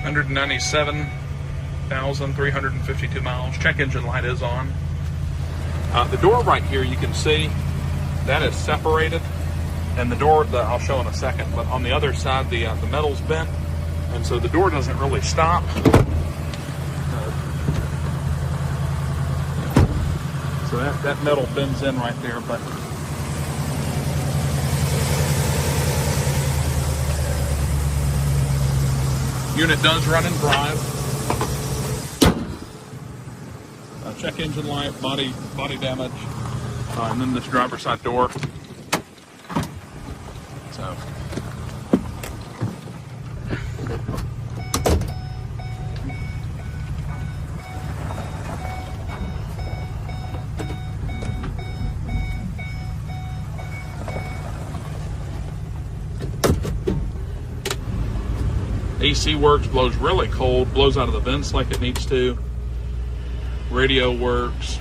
197,352 miles. Check engine light is on. The door right here, you can see that is separated, and the door that I'll show in a second, but on the other side the metal's bent, and so the door doesn't really stop. So that metal bends in right there, but unit does run and drive. Check engine light, body damage, and then this driver's side door. So AC works, blows really cold, blows out of the vents like it needs to. Radio works.